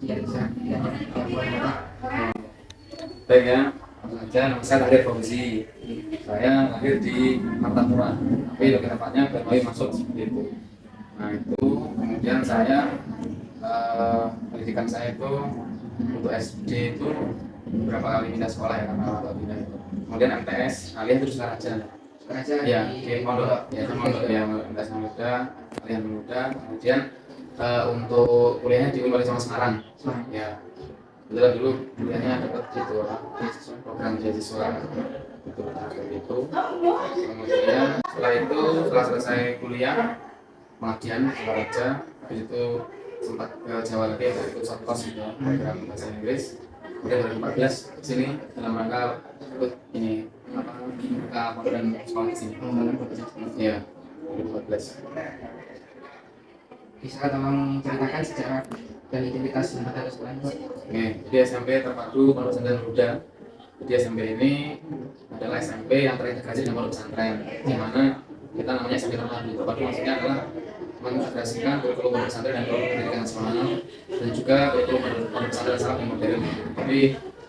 Iya bisa. Iya, boleh Bapak. Baik ya, langsung aja. Nama saya Tahir Fauzi. Saya lahir di Martapura, tapi lebih tepatnya Bernoi masuk seperti itu. Nah itu kemudian saya pendidikan saya itu untuk SD itu beberapa kali pindah sekolah ya karena orang tua pindah itu. Kemudian MTS, alias terus aja. Sekarang aja Ya, di pondok ya, pondok ya, MTS Muda, kalian muda. Kemudian untuk kuliahnya di Universitas Semarang. Ya, kebetulan dulu kuliahnya dapat itu program beasiswa itu itu. Kemudian setelah selesai kuliah pengabdian di Raja, habis itu sempat ke Jawa lagi ikut Sotkos gitu program bahasa Inggris. Kemudian 2014 sini dalam rangka ikut ini apa buka pondok sekolah di sini. Iya, 2014. bisa tolong ceritakan sejarah dan identitas lembaga sekolah ini. Oke, jadi SMP terpadu Pondok Pesantren Muda. Jadi SMP ini adalah SMP yang terintegrasi dengan pondok pesantren, di mana kita namanya SMP terpadu. Terpadu maksudnya adalah mengintegrasikan kurikulum pondok pesantren dan kurikulum pendidikan nasional dan juga kurikulum pondok pesantren Islam yang modern. Jadi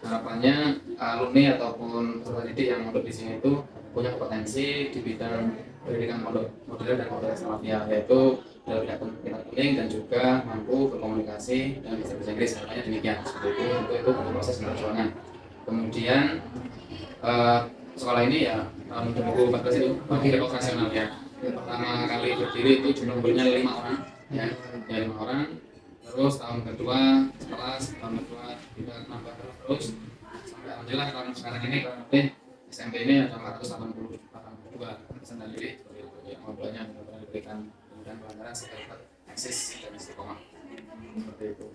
harapannya alumni ataupun peserta didik yang mondok di sini itu punya kompetensi di bidang pendidikan pondok modern dan pondok Islamiyah, yaitu dalam bidang kuning dan juga mampu berkomunikasi dan bisa bahasa Inggris. Harapannya demikian. Seperti itu untuk proses perjuangan. Kemudian sekolah ini ya tahun 2014 itu berdiri operasional ya. Pertama kali berdiri itu jumlah muridnya 5 orang ya, 5 orang. Terus tahun kedua sekelas, tahun kedua tidak nambah terus sampai alhamdulillah tahun sekarang ini kurang lebih SMP ini ada 482 peserta didik seperti itu yang banyak diberikan dan pelanggaran sekitar eksis dan istiqomah seperti itu.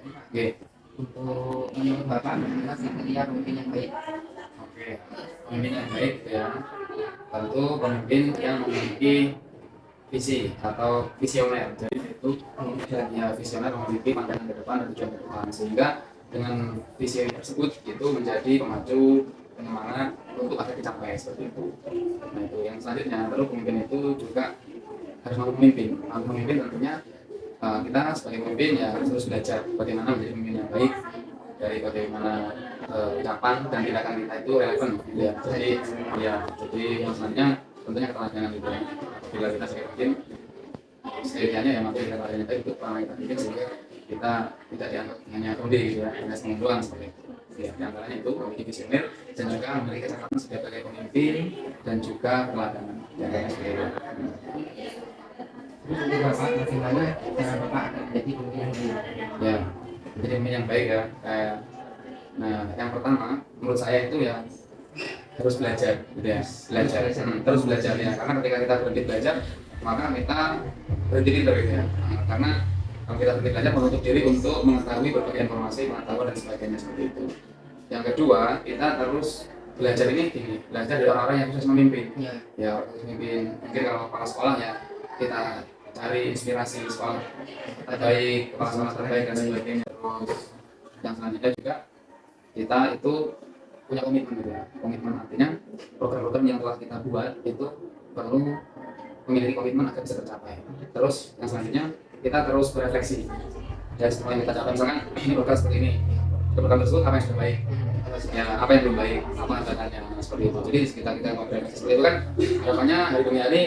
Oke. Untuk menurut Bapak bagaimana kriteria pemimpin yang baik? Oke, pemimpin yang baik ya tentu pemimpin yang memiliki visi atau visioner. Jadi itu ya visioner memiliki pandangan ke depan dan tujuan ke depan, sehingga dengan visi tersebut itu menjadi pemacu penyemangat untuk agar dicapai seperti itu. Nah itu yang selanjutnya, lalu pemimpin itu juga harus mampu memimpin. Mampu memimpin tentunya kita sebagai pemimpin ya harus terus belajar bagaimana menjadi pemimpin yang baik, dari bagaimana ucapan dan tindakan kita itu relevan gitu ya. Jadi maksudnya tentunya ketelatenan gitu ya. Apabila kita sebagai pemimpin setidaknya ya mampu kita telatenan itu untuk orang kita pimpin sehingga kita tidak dianggap hanya kode gitu ya, hanya senang doang seperti itu. Ya, di antaranya itu memiliki visioner dan juga memiliki kesempatan sebagai pemimpin dan juga teladan. Jangan seperti itu. Menurut Bapak bagaimana cara Bapak akan menjadi pemimpin yang baik? Ya, jadi pemimpin yang baik ya. Nah, yang pertama menurut saya itu ya harus belajar, gitu ya. Terus belajar ya. Karena ketika kita berhenti belajar, maka kita berhenti pintar gitu ya. Karena kalau kita berhenti belajar menutup diri untuk mengetahui berbagai informasi, pengetahuan dan sebagainya seperti itu. Yang kedua, kita terus belajar ini gini, belajar dari orang-orang yang sukses memimpin. Ya, memimpin. Mungkin kalau kepala sekolah ya kita cari inspirasi sekolah terbaik, kepala sekolah terbaik dan sebagainya. Terus yang selanjutnya juga kita itu punya komitmen gitu ya. Komitmen artinya program-program yang telah kita buat itu perlu memiliki komitmen agar bisa tercapai. Terus yang selanjutnya kita terus berefleksi dari semua yang kita capai. Misalkan ini program seperti ini, program tersebut apa yang sudah baik, ya apa yang belum baik, apa hambatan seperti itu. Jadi kita mau berefleksi seperti itu kan harapannya hari demi hari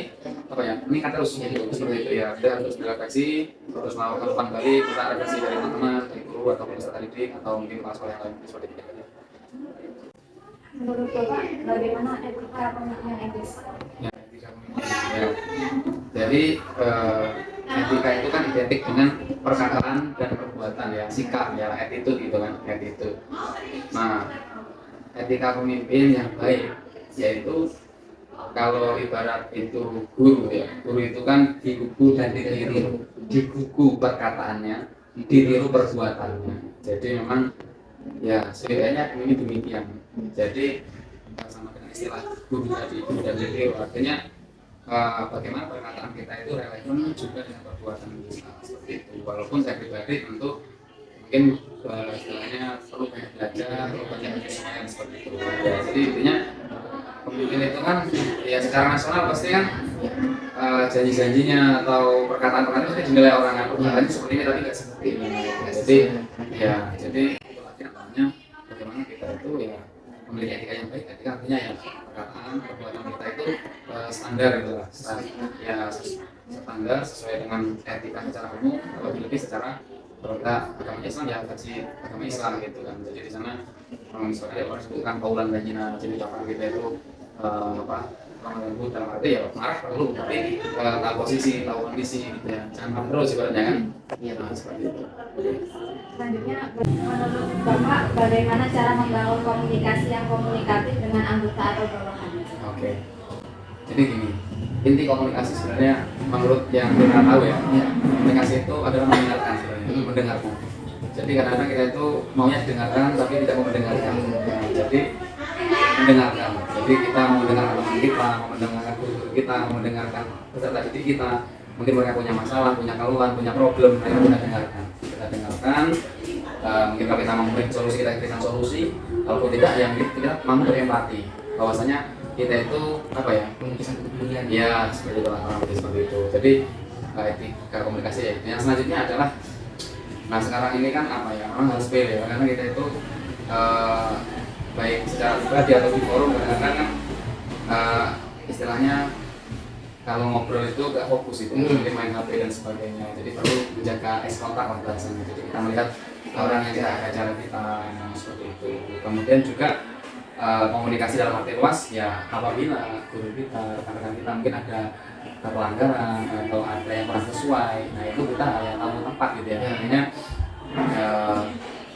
apa ya meningkat terus seperti itu ya. Kita harus berefleksi, terus melakukan umpan balik, kita refleksi dari teman-teman, dari guru atau peserta didik atau mungkin kepala sekolah yang lain seperti itu. Menurut Bapak, bagaimana etika pemimpin yang etis? Ya, etika pemimpin. Ya. Jadi etika itu kan identik dengan perkataan dan perbuatan ya, sikap ya, attitude gitu kan, attitude. Nah, etika pemimpin yang baik yaitu kalau ibarat itu guru ya, guru itu kan digugu dan ditiru, digugu perkataannya, ditiru perbuatannya. Jadi memang ya setidaknya ini demikian. Jadi sama dengan istilah guru tadi, guru dan ditiru artinya bagaimana perkataan kita itu relevan juga dengan perbuatan kita seperti itu. Walaupun saya pribadi tentu mungkin istilahnya perlu banyak belajar, perlu banyak penyesuaian seperti itu. Ya, jadi intinya pemimpin itu kan ya secara nasional pasti kan janji-janjinya atau perkataan-perkataan itu dinilai orang kan, perkataannya seperti ini tapi nggak seperti ini. Jadi ya, jadi itu lagi namanya bagaimana kita itu ya memiliki etika yang baik. Etika artinya ya perkataan, perbuatan kita itu standar gitu lah, standar sesuai dengan etika secara umum, atau lebih secara kalau kita agama Islam ya versi agama Islam gitu kan. Jadi di sana misalnya orang sebutkan kaulan bayyina, jadi ucapan kita itu apa lembut dalam arti ya marah perlu, tapi tahu posisi, tahu kondisi gitu ya, jangan marah terus ibaratnya kan. Iya, seperti itu. Selanjutnya, menurut Bapak, bagaimana cara membangun komunikasi yang komunikatif dengan anggota atau bawahan? Oke. Jadi gini, inti komunikasi sebenarnya menurut yang kita tahu ya, komunikasi itu adalah mendengarkan sebenarnya, mendengarkan. Jadi kadang-kadang kita itu maunya didengarkan tapi tidak mau mendengarkan. Jadi mendengarkan. Jadi kita mau mendengarkan teman kita, mau mendengarkan guru kita, mau mendengarkan peserta didik kita. Mungkin mereka punya masalah, punya keluhan, punya problem, mereka kita dengarkan. Kita dengarkan. Mungkin kalau kita mau memberikan solusi, kita berikan solusi. Kalau tidak, yang kita mampu berempati. Bahwasanya kita itu apa ya? Ya seperti itu lah, seperti itu. Jadi etika komunikasi ya. Yang selanjutnya adalah, nah sekarang ini kan apa ya? Memang harus fair ya, karena kita itu baik secara pribadi atau di forum kadang-kadang kan istilahnya kalau ngobrol itu gak fokus itu, mungkin main HP dan sebagainya. Jadi perlu menjaga eye contact lah bahasanya. Jadi kita melihat orang yang tidak ada cara kita, seperti itu. Kemudian juga komunikasi dalam arti luas ya, apabila guru kita, rekan-rekan kita mungkin ada pelanggaran atau ada yang kurang sesuai, nah itu kita ya tahu tempat gitu ya. Artinya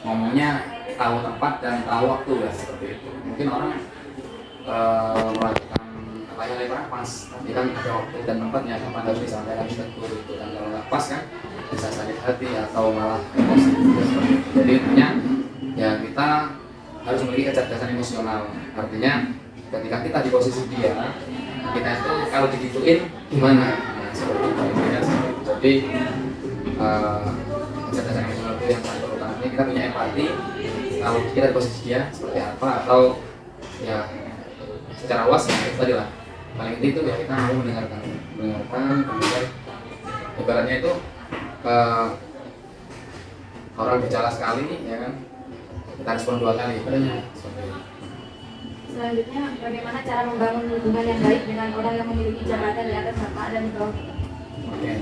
ngomongnya tahu tempat dan tahu waktu ya, seperti itu. Mungkin orang melakukan apa yang kurang pas, tapi kan ada waktu dan tempatnya kapan harus disampaikan ke guru itu, dan kalau nggak pas kan bisa sakit hati atau malah emosi gitu, seperti itu. Jadi intinya ya kita harus memiliki kecerdasan emosional. Artinya ketika kita di posisi dia, kita itu kalau digituin gimana? Nah, seperti itu. Intinya seperti itu. Jadi kecerdasan emosional itu yang paling perlu. Artinya kita punya empati. Kalau kita di posisi dia seperti apa, atau ya secara luas ya itu tadi lah. Paling inti itu ya kita mau mendengarkan, kemudian ibaratnya itu orang bicara sekali ya kan, kita respon 2 kali ibaratnya. Selanjutnya, bagaimana cara membangun hubungan yang baik dengan orang yang memiliki jabatan di atas Bapak dan di bawah kita? Oke.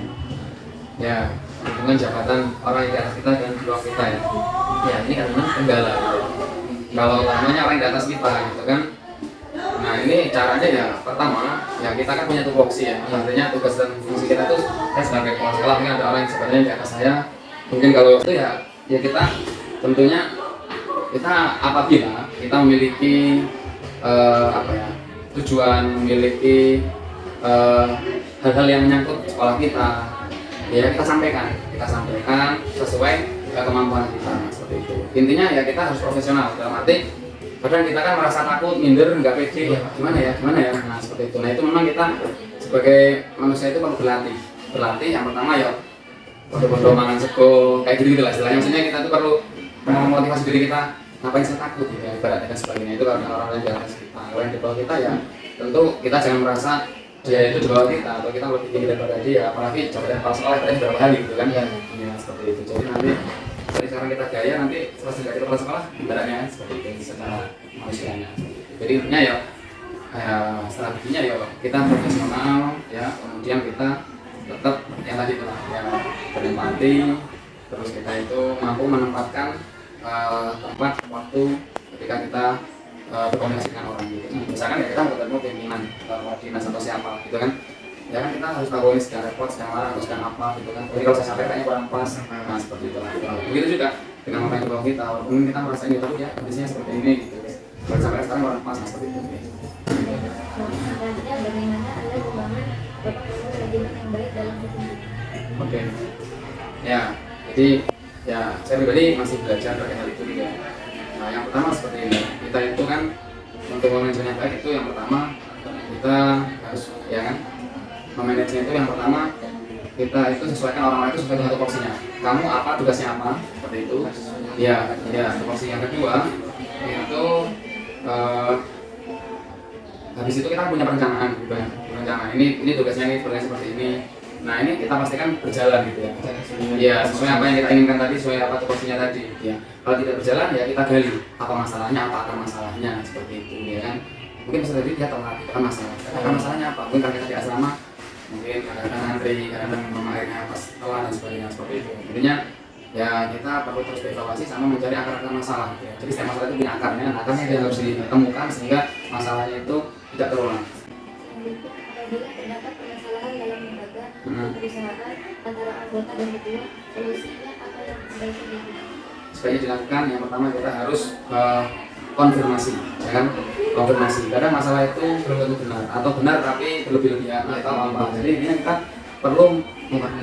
Ya, hubungan jabatan orang yang di atas kita dan di bawah kita ya. Ya, ini kan memang kendala gitu. Kalau namanya orang di atas kita gitu kan. Nah, ini caranya ya pertama, ya kita kan punya tupoksi ya. Artinya tugas dan fungsi kita tuh kan sebagai kepala sekolah, mungkin ada orang yang sebenarnya di atas saya. Mungkin kalau itu ya kita tentunya kita apabila kita memiliki apa ya, tujuan, memiliki hal-hal yang menyangkut sekolah kita, ya kita sampaikan sesuai kemampuan kita, seperti itu. Intinya ya kita harus profesional, dalam arti kadang kita kan merasa takut, minder, nggak pede, gimana ya, nah seperti itu. Nah itu memang kita sebagai manusia itu perlu berlatih. Yang pertama ya bodo-bodo mangan sego kayak gitu lah istilahnya. Maksudnya kita tuh perlu memotivasi diri kita, ngapain saya takut gitu ya, ibaratnya dan sebagainya. Itu kalau orang yang di atas kita, kalau yang di bawah kita ya tentu kita jangan merasa dia itu di bawah kita atau kita lebih tinggi daripada dia, apalagi jabatan kepala sekolah kita berapa kali gitu kan ya, seperti itu. Jadi nanti dari sekarang kita gaya, nanti setelah kita kepala sekolah ibaratnya seperti itu secara manusianya. Jadi intinya ya strateginya ya kita profesional ya, kemudian kita tetap yang tadi itu ya berempati, terus kita itu mampu menempatkan tempat waktu ketika kita berkomunikasi dengan orang gitu. Misalkan ya kita mau ketemu pimpinan dinas atau siapa gitu kan, ya kan kita harus tahu ini sedang repot, sedang marah atau sedang apa gitu kan. Jadi kalau saya sampaikan kurang pas, nah seperti itu lah. Begitu juga dengan orang yang di bawah kita, walaupun kita merasa ini tapi ya kondisinya seperti ini gitu. Kalau sampai sekarang kurang pas, nah seperti itu. Selanjutnya, bagaimana Anda membangun manajemen yang baik dalam pertunjukan? Oke. Ya, jadi ya saya pribadi masih belajar terkait hal itu juga. Nah yang pertama seperti ini, kita itu kan untuk manajemen yang baik itu yang pertama kita harus ya kan memanajenya itu yang pertama kita itu sesuaikan orang lain itu sesuai dengan tupoksinya. Kamu apa, tugasnya apa, seperti itu. Ya tupoksi. Yang kedua itu habis itu kita punya perencanaan gitu ya. rencana. Ini tugasnya ini seperti ini. Nah ini kita pastikan berjalan gitu ya. Iya, sesuai apa yang kita inginkan tadi, sesuai apa tupoksinya tadi. Ya. Kalau tidak berjalan ya kita gali apa masalahnya, apa akar masalahnya seperti itu ya kan. Mungkin bisa tadi dia telat, itu kan masalah. Akar masalahnya apa? Mungkin kalau kita di asrama, mungkin kadang-kadang antri, kadang-kadang memang akhirnya pas telat dan sebagainya seperti itu. Intinya ya kita perlu terus evaluasi sama mencari akar-akar masalah. Ya. Jadi setiap masalah itu punya akarnya, nah, akarnya yang harus ditemukan sehingga masalahnya itu tidak terulang. Apabila terdapat permasalahan dalam lembaga atau perusahaan antara anggota dan ketua, solusinya apa yang sebaiknya dilakukan? Sebaiknya dilakukan yang pertama kita harus konfirmasi, ya kan? Konfirmasi. Kadang masalah itu belum tentu benar atau benar tapi berlebih-lebihan atau apa. Jadi ini kita perlu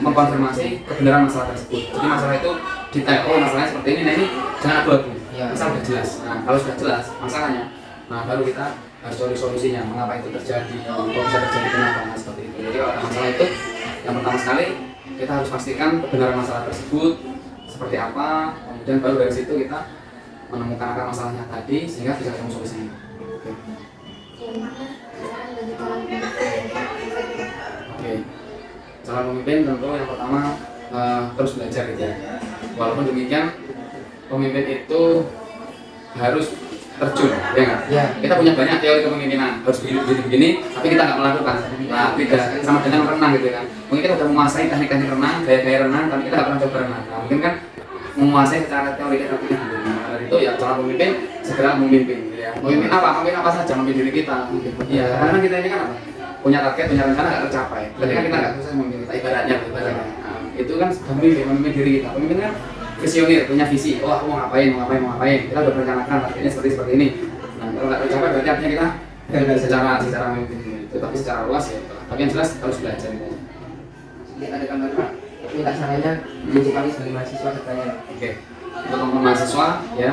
mengkonfirmasi kebenaran masalah tersebut. Jadi masalah itu detail, oh masalahnya seperti ini, nah ini jangan abu-abu. Misal sudah jelas. Nah kalau sudah jelas masalahnya, nah baru kita harus cari solusinya, mengapa itu terjadi, kok bisa terjadi, kenapa, nah, seperti itu. Jadi kalau ada masalah itu, yang pertama sekali kita harus pastikan kebenaran masalah tersebut seperti apa, kemudian baru dari situ kita menemukan akar masalahnya tadi sehingga bisa ketemu solusinya. Oke. Oke. Calon pemimpin tentu yang pertama terus belajar gitu ya. Walaupun demikian pemimpin itu harus terjun, ya nggak? Ya. Kita punya banyak teori kepemimpinan, harus begini, tapi kita nggak melakukan. Nah, beda sama dengan renang gitu kan. Mungkin kita udah menguasai teknik-teknik renang, gaya-gaya renang, tapi kita nggak pernah coba renang. Nah, mungkin kan menguasai secara teori kita punya dulu. Nah, dari itu ya calon pemimpin segera memimpin, gitu ya. Memimpin apa? Memimpin apa saja, memimpin diri kita. Iya, karena kita ini kan apa? Punya target, punya rencana nggak tercapai. Berarti kan kita nggak susah memimpin kita ibaratnya. Nah, itu kan memimpin diri kita. Pemimpin kan visioner, punya visi, oh aku mau ngapain, kita udah merencanakan targetnya seperti ini. Nah kalau nggak tercapai berarti artinya kita gagal secara memimpin itu, tapi secara luas ya. Tapi yang jelas harus belajar. Lihat ada gambar Pak, minta caranya menciptakan sebagai mahasiswa katanya. Oke, untuk teman-teman mahasiswa ya,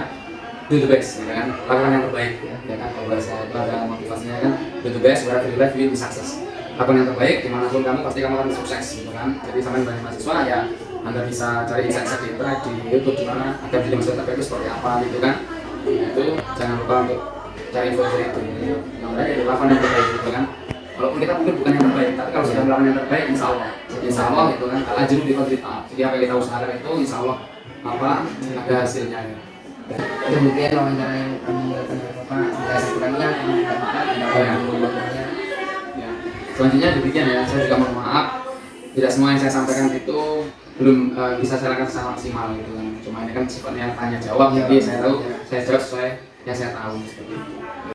do the best, ya kan, lakukan yang terbaik, ya kan. Kalau bahasa itu ada motivasinya kan, do the best, wherever you live, you will be success. Lakukan yang terbaik, dimanapun kamu pasti kamu akan sukses, gitu kan. Jadi sama dengan mahasiswa ya. Anda bisa cari insight-insight di internet, di YouTube, di mana agar jadi mahasiswa terbaik itu seperti apa gitu kan. Itu jangan lupa untuk cari info dari itu. Namanya itu lakukan yang terbaik gitu kan. Walaupun kita mungkin bukan yang terbaik, tapi kalau sudah melakukan yang terbaik, insya Allah itu kan. Kalau ajur di kontribusi, jadi apa yang kita usahakan itu, insya Allah apa ada hasilnya. Ya. Kemudian wawancara yang kami lakukan Bapak, tidak sekurangnya kami mendapatkan pendapat ya. Selanjutnya demikian ya. Saya juga mohon maaf, tidak semua yang saya sampaikan itu belum bisa saya lakukan secara maksimal gitu kan. Cuma ini kan sifatnya tanya jawab, jadi saya tahu, saya jawab sesuai yang saya tahu seperti itu.